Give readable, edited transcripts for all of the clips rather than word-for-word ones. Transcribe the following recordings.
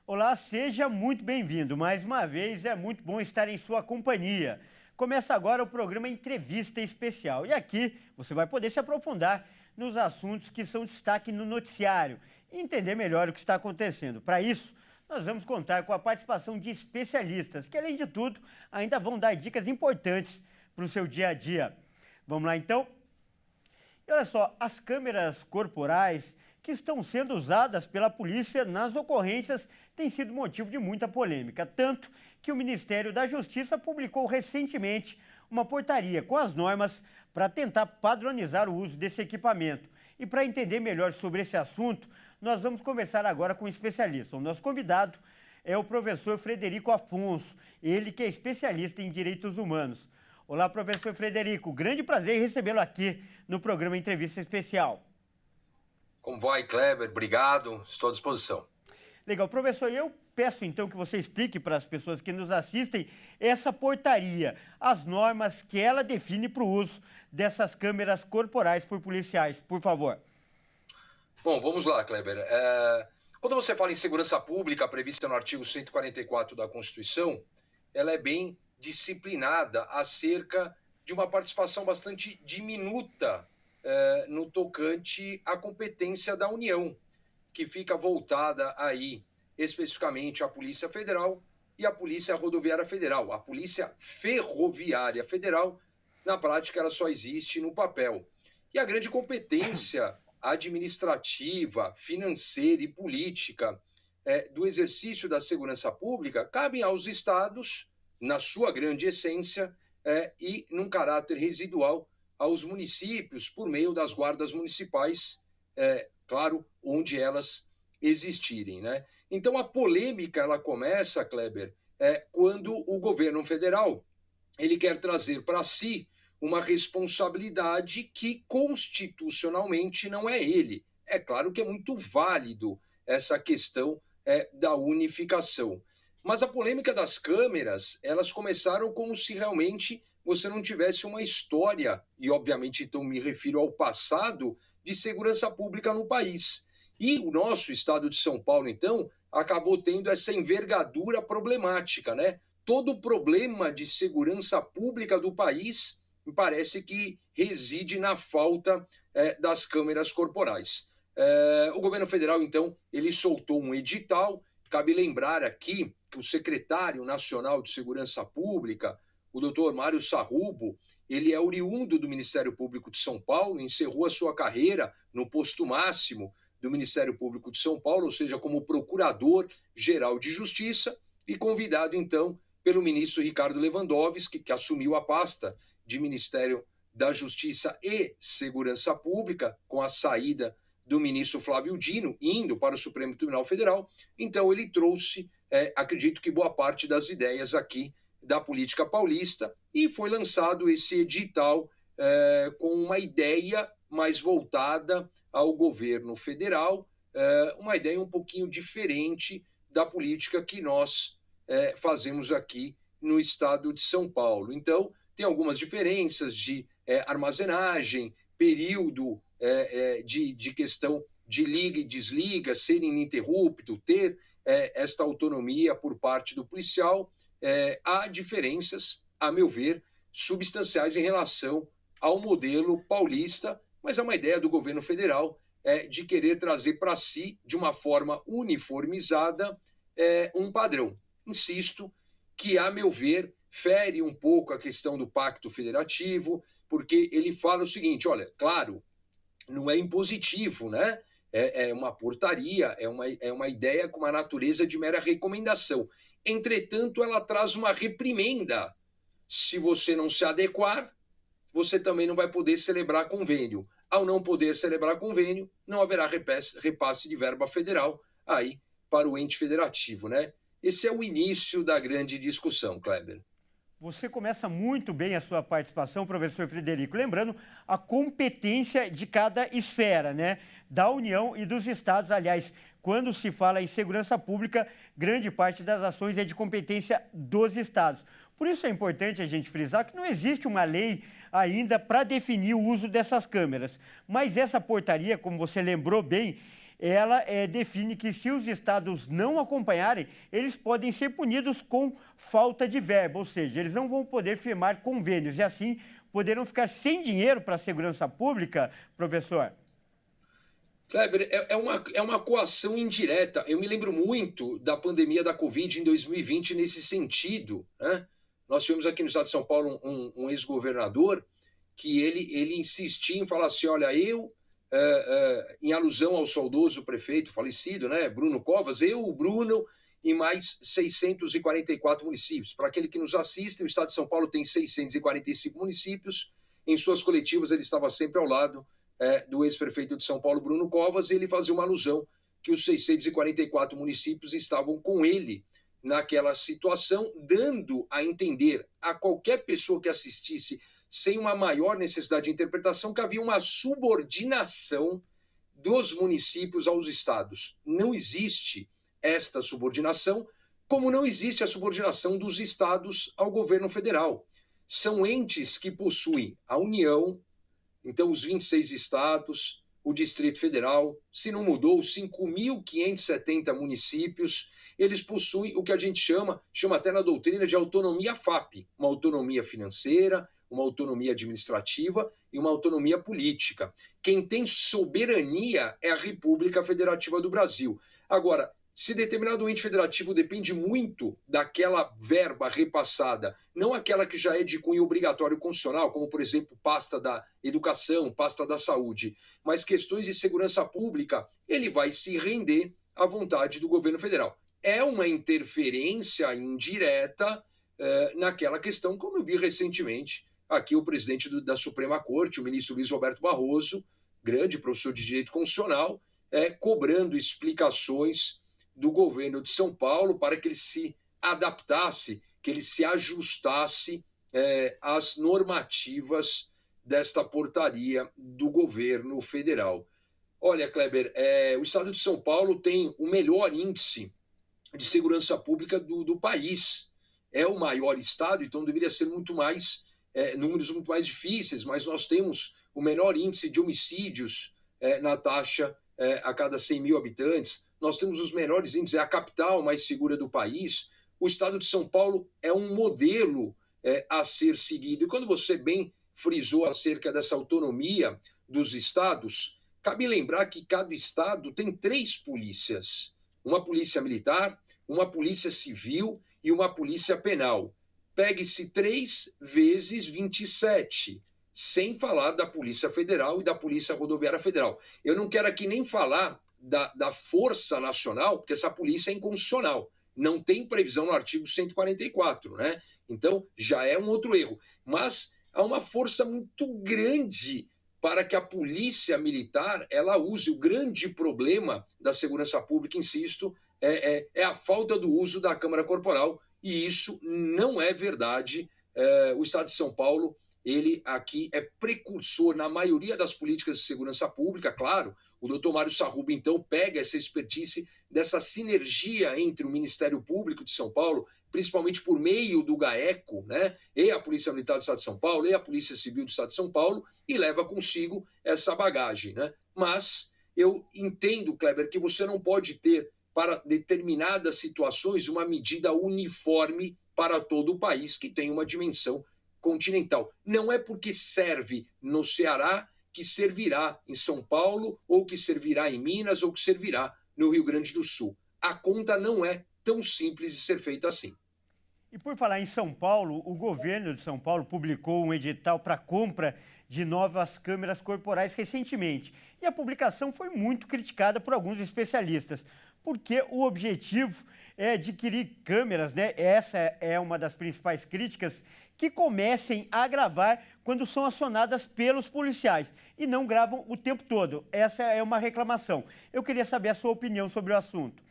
Olá, seja muito bem-vindo. Mais uma vez, é muito bom estar em sua companhia. Começa agora o programa Entrevista Especial. E aqui você vai poder se aprofundar nos assuntos que são destaque no noticiário e entender melhor o que está acontecendo. Para isso, nós vamos contar com a participação de especialistas que, além de tudo, ainda vão dar dicas importantes para o seu dia a dia. Vamos lá, então? E olha só, as câmeras corporais que estão sendo usadas pela polícia nas ocorrências têm sido motivo de muita polêmica, tanto que o Ministério da Justiça publicou recentemente uma portaria com as normas para tentar padronizar o uso desse equipamento. E para entender melhor sobre esse assunto, nós vamos conversar agora com um especialista. O nosso convidado é o professor Frederico Afonso, ele que é especialista em direitos humanos. Olá, professor Frederico, grande prazer em recebê-lo aqui no programa Entrevista Especial. Como vai, Kleber? Obrigado, estou à disposição. Legal. Professor, eu peço então que você explique para as pessoas que nos assistem essa portaria, as normas que ela define para o uso dessas câmeras corporais por policiais, por favor. Bom, vamos lá, Kleber. Quando você fala em segurança pública prevista no artigo 144 da Constituição, ela é bem disciplinada acerca de uma participação bastante diminuta no tocante à competência da União, que fica voltada aí especificamente à Polícia Federal e à Polícia Rodoviária Federal. A Polícia Ferroviária Federal, na prática, ela só existe no papel. E a grande competência administrativa, financeira e política do exercício da segurança pública cabem aos estados, na sua grande essência, e num caráter residual aos municípios, por meio das guardas municipais, claro, onde elas existirem, né? Então, a polêmica, ela começa, Kleber, quando o governo federal ele quer trazer para si uma responsabilidade que constitucionalmente não é ele. É claro que é muito válido essa questão da unificação. Mas a polêmica das câmeras, elas começaram como se realmente você não tivesse uma história, e obviamente então me refiro ao passado, de segurança pública no país. E o nosso estado de São Paulo, então, acabou tendo essa envergadura problemática, né? Todo o problema de segurança pública do país me parece que reside na falta das câmeras corporais. O governo federal, então, ele soltou um edital. Cabe lembrar aqui que o secretário nacional de Segurança Pública, o doutor Mário Sarrubo, ele é oriundo do Ministério Público de São Paulo, encerrou a sua carreira no posto máximo do Ministério Público de São Paulo, ou seja, como Procurador-Geral de Justiça, e convidado, então, pelo ministro Ricardo Lewandowski, que assumiu a pasta de Ministério da Justiça e Segurança Pública, com a saída do ministro Flávio Dino, indo para o Supremo Tribunal Federal. Então, ele trouxe, acredito que boa parte das ideias aqui da política paulista, e foi lançado esse edital com uma ideia mais voltada ao governo federal, uma ideia um pouquinho diferente da política que nós fazemos aqui no estado de São Paulo. Então, tem algumas diferenças de armazenagem, período de questão de liga e desliga, ser ininterrupto, ter esta autonomia por parte do policial. Há diferenças, a meu ver, substanciais em relação ao modelo paulista, mas é uma ideia do governo federal de querer trazer para si, de uma forma uniformizada, um padrão. Insisto que, a meu ver, fere um pouco a questão do pacto federativo, porque ele fala o seguinte, olha, claro, não é impositivo, né? É uma portaria, é uma ideia com uma natureza de mera recomendação. Entretanto, ela traz uma reprimenda. Se você não se adequar, você também não vai poder celebrar convênio. Ao não poder celebrar convênio, não haverá repasse de verba federal aí para o ente federativo, né? Esse é o início da grande discussão, Kleber. Você começa muito bem a sua participação, professor Frederico, lembrando a competência de cada esfera, né? Da União e dos estados. Aliás, quando se fala em segurança pública, grande parte das ações é de competência dos estados. Por isso é importante a gente frisar que não existe uma lei ainda para definir o uso dessas câmeras. Mas essa portaria, como você lembrou bem, ela define que se os estados não acompanharem, eles podem ser punidos com falta de verba, ou seja, eles não vão poder firmar convênios e assim poderão ficar sem dinheiro para a segurança pública, professor? Kleber, é uma coação indireta. Eu me lembro muito da pandemia da Covid em 2020 nesse sentido, né? Nós tivemos aqui no estado de São Paulo um ex-governador que ele insistia em falar assim, olha, em alusão ao saudoso prefeito falecido, né, Bruno Covas, o Bruno e mais 644 municípios. Para aquele que nos assiste, o estado de São Paulo tem 645 municípios. Em suas coletivas, ele estava sempre ao lado do ex-prefeito de São Paulo, Bruno Covas, e ele fazia uma alusão que os 644 municípios estavam com ele naquela situação, dando a entender a qualquer pessoa que assistisse sem uma maior necessidade de interpretação que havia uma subordinação dos municípios aos estados. Não existe esta subordinação, como não existe a subordinação dos estados ao governo federal. São entes que possuem a União, então os 26 estados, o Distrito Federal, se não mudou, 5.570 municípios, eles possuem o que a gente chama até na doutrina de autonomia FAP, uma autonomia financeira, uma autonomia administrativa e uma autonomia política. Quem tem soberania é a República Federativa do Brasil. Agora, se determinado ente federativo depende muito daquela verba repassada, não aquela que já é de cunho obrigatório constitucional, como, por exemplo, pasta da educação, pasta da saúde, mas questões de segurança pública, ele vai se render à vontade do governo federal. É uma interferência indireta naquela questão, como eu vi recentemente aqui o presidente da Suprema Corte, o ministro Luiz Roberto Barroso, grande professor de direito constitucional, cobrando explicações do governo de São Paulo para que ele se adaptasse, que ele se ajustasse às normativas desta portaria do governo federal. Olha, Kleber, o estado de São Paulo tem o melhor índice de segurança pública do país. É o maior estado, então deveria ser muito mais, números muito mais difíceis, mas nós temos o menor índice de homicídios na taxa a cada 100 mil habitantes. Nós temos os menores índices, é a capital mais segura do país. O estado de São Paulo é um modelo a ser seguido. E quando você bem frisou acerca dessa autonomia dos estados, cabe lembrar que cada estado tem 3 polícias. Uma polícia militar, uma polícia civil e uma polícia penal. Pegue-se 3 vezes 27, sem falar da Polícia Federal e da Polícia Rodoviária Federal. Eu não quero aqui nem falar da Força Nacional, porque essa polícia é inconstitucional. Não tem previsão no artigo 144, né? Então, já é um outro erro. Mas há uma força muito grande para que a polícia militar ela use. O grande problema da segurança pública, insisto, é a falta do uso da câmara corporal, e isso não é verdade. O estado de São Paulo, ele aqui é precursor na maioria das políticas de segurança pública, claro. O doutor Mário Sarrubo, então, pega essa expertise dessa sinergia entre o Ministério Público de São Paulo, principalmente por meio do GAECO, né, e a Polícia Militar do Estado de São Paulo, e a Polícia Civil do Estado de São Paulo, e leva consigo essa bagagem, né? Mas eu entendo, Kleber, que você não pode ter, para determinadas situações, uma medida uniforme para todo o país, que tem uma dimensão continental. Não é porque serve no Ceará que servirá em São Paulo, ou que servirá em Minas, ou que servirá no Rio Grande do Sul. A conta não é tão simples de ser feita assim. E por falar em São Paulo, o governo de São Paulo publicou um edital para compra de novas câmeras corporais recentemente. E a publicação foi muito criticada por alguns especialistas, porque o objetivo é adquirir câmeras, né? Essa é uma das principais críticas, que comecem a gravar quando são acionadas pelos policiais e não gravam o tempo todo. Essa é uma reclamação. Eu queria saber a sua opinião sobre o assunto.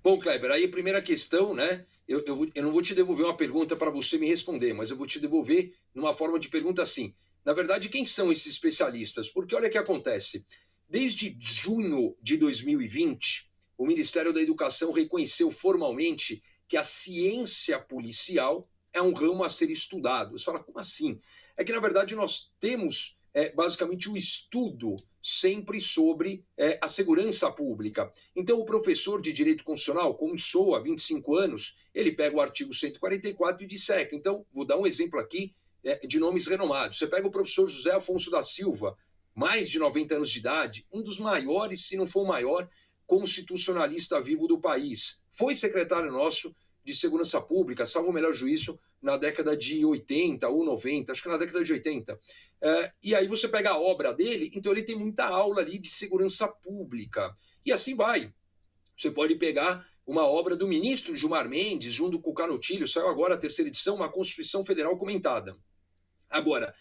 Bom, Kleber, aí a primeira questão, né? Eu não vou te devolver uma pergunta para você me responder, mas eu vou te devolver numa forma de pergunta assim. Na verdade, quem são esses especialistas? Porque olha o que acontece. Desde junho de 2020, o Ministério da Educação reconheceu formalmente que a ciência policial é um ramo a ser estudado. Você fala, como assim? É que, na verdade, nós temos basicamente o estudo sempre sobre a segurança pública. Então, o professor de Direito Constitucional, como sou há 25 anos, ele pega o artigo 144 e disseca. Então, vou dar um exemplo aqui de nomes renomados. Você pega o professor José Afonso da Silva, mais de 90 anos de idade, um dos maiores, se não for o maior, constitucionalista vivo do país. Foi secretário nosso de Segurança Pública, salvo o melhor juízo, na década de 80 ou 90, acho que na década de 80. E aí você pega a obra dele, então ele tem muita aula ali de segurança pública. E assim vai. Você pode pegar uma obra do ministro Gilmar Mendes, junto com o Canutilho, saiu agora a terceira edição, uma Constituição Federal comentada. Agora,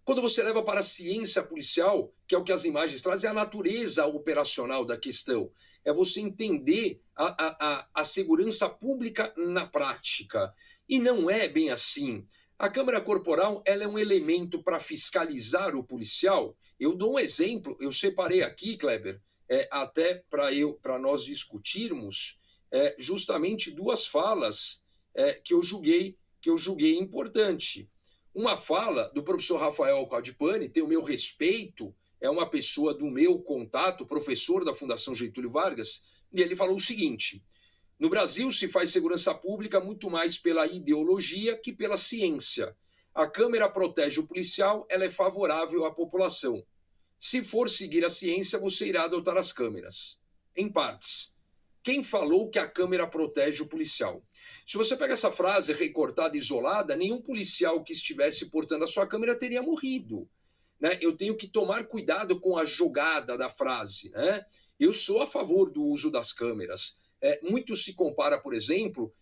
quando você leva para a ciência policial, que é o que as imagens trazem, é a natureza operacional da questão. É você entender a segurança pública na prática. E não é bem assim. A câmera corporal ela é um elemento para fiscalizar o policial. Eu dou um exemplo, eu separei aqui, Kleber, até para nós discutirmos justamente duas falas que eu julguei importante. Uma fala do professor Rafael Alcadipani, tem o meu respeito, é uma pessoa do meu contato, professor da Fundação Getúlio Vargas, e ele falou o seguinte: no Brasil se faz segurança pública muito mais pela ideologia que pela ciência. A Câmara protege o policial, ela é favorável à população. Se for seguir a ciência, você irá adotar as câmeras. Em partes. Quem falou que a Câmara protege o policial? Se você pega essa frase recortada, isolada, nenhum policial que estivesse portando a sua câmera teria morrido. Né? Eu tenho que tomar cuidado com a jogada da frase. Né? Eu sou a favor do uso das câmeras. Muito se compara, por exemplo,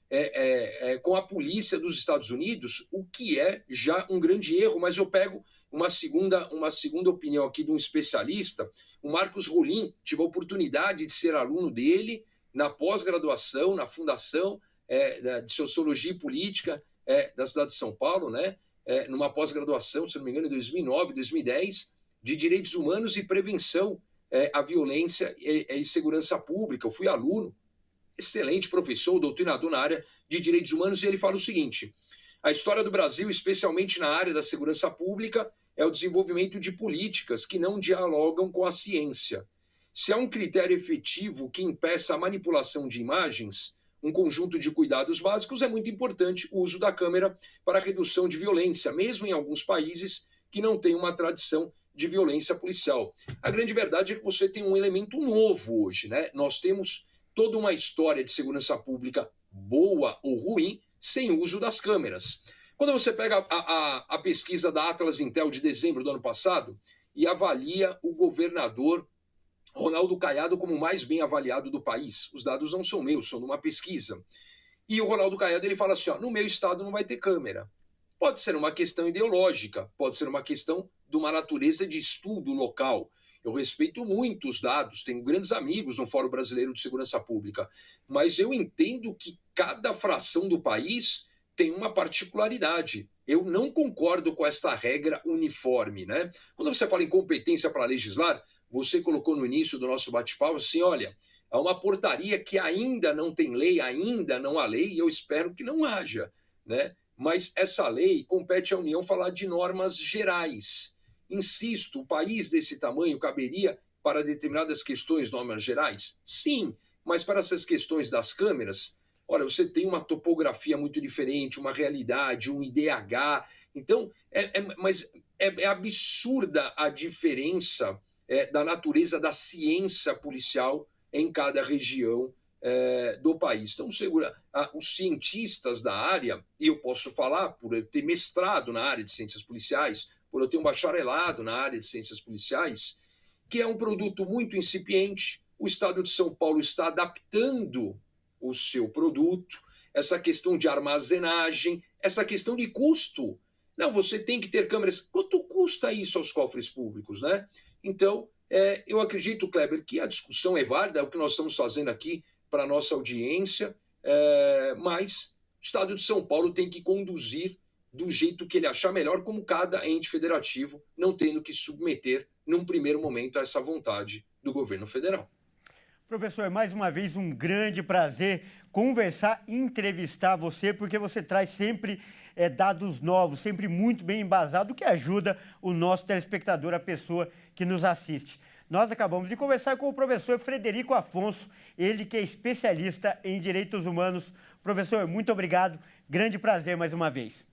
com a polícia dos Estados Unidos, o que é já um grande erro, mas eu pego uma segunda opinião aqui de um especialista, o Marcos Rolim. Tive a oportunidade de ser aluno dele na pós-graduação, na Fundação de Sociologia e Política da cidade de São Paulo, né? Numa pós-graduação, se não me engano, em 2009, 2010, de Direitos Humanos e Prevenção à Violência e Segurança Pública. Eu fui aluno, excelente professor, doutrinador na área de Direitos Humanos, e ele fala o seguinte: a história do Brasil, especialmente na área da segurança pública, é o desenvolvimento de políticas que não dialogam com a ciência. Se há um critério efetivo que impeça a manipulação de imagens, um conjunto de cuidados básicos, é muito importante o uso da câmera para a redução de violência, mesmo em alguns países que não têm uma tradição de violência policial. A grande verdade é que você tem um elemento novo hoje, né? Nós temos toda uma história de segurança pública boa ou ruim sem o uso das câmeras. Quando você pega a pesquisa da Atlas Intel de dezembro do ano passado e avalia o governador Ronaldo Caiado como o mais bem avaliado do país, os dados não são meus, são de uma pesquisa. E o Ronaldo Caiado ele fala assim: no meu estado não vai ter câmera. Pode ser uma questão ideológica, pode ser uma questão de uma natureza de estudo local. Eu respeito muito os dados, tenho grandes amigos no Fórum Brasileiro de Segurança Pública, mas eu entendo que cada fração do país tem uma particularidade. Eu não concordo com esta regra uniforme, né? Quando você fala em competência para legislar, você colocou no início do nosso bate-papo assim: olha, é uma portaria que ainda não tem lei, ainda não há lei, e eu espero que não haja, né? Mas essa lei compete à União falar de normas gerais. Insisto, o país desse tamanho caberia para determinadas questões normas gerais? Sim, mas para essas questões das câmeras, olha, você tem uma topografia muito diferente, uma realidade, um IDH. Então, mas é absurda a diferença da natureza da ciência policial em cada região do país. Então, os cientistas da área, e eu posso falar por eu ter mestrado na área de ciências policiais, por eu ter um bacharelado na área de ciências policiais, que é um produto muito incipiente. O Estado de São Paulo está adaptando o seu produto, essa questão de armazenagem, essa questão de custo. Não, você tem que ter câmeras. Quanto custa isso aos cofres públicos, né? Então, eu acredito, Kleber, que a discussão é válida, é o que nós estamos fazendo aqui para a nossa audiência, mas o Estado de São Paulo tem que conduzir do jeito que ele achar melhor, como cada ente federativo, não tendo que submeter, num primeiro momento, a essa vontade do governo federal. Professor, mais uma vez um grande prazer conversar e entrevistar você, porque você traz sempre dados novos, sempre muito bem embasado, que ajuda o nosso telespectador, a pessoa que nos assiste. Nós acabamos de conversar com o professor Frederico Afonso, ele que é especialista em direitos humanos. Professor, muito obrigado, grande prazer mais uma vez.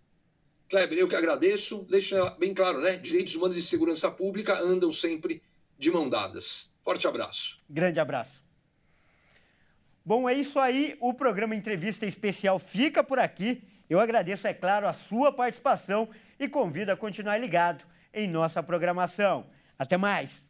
Kleber, eu que agradeço. Deixa bem claro, né? Direitos humanos e segurança pública andam sempre de mão dadas. Forte abraço. Grande abraço. Bom, é isso aí. O programa Entrevista Especial fica por aqui. Eu agradeço, é claro, a sua participação e convido a continuar ligado em nossa programação. Até mais!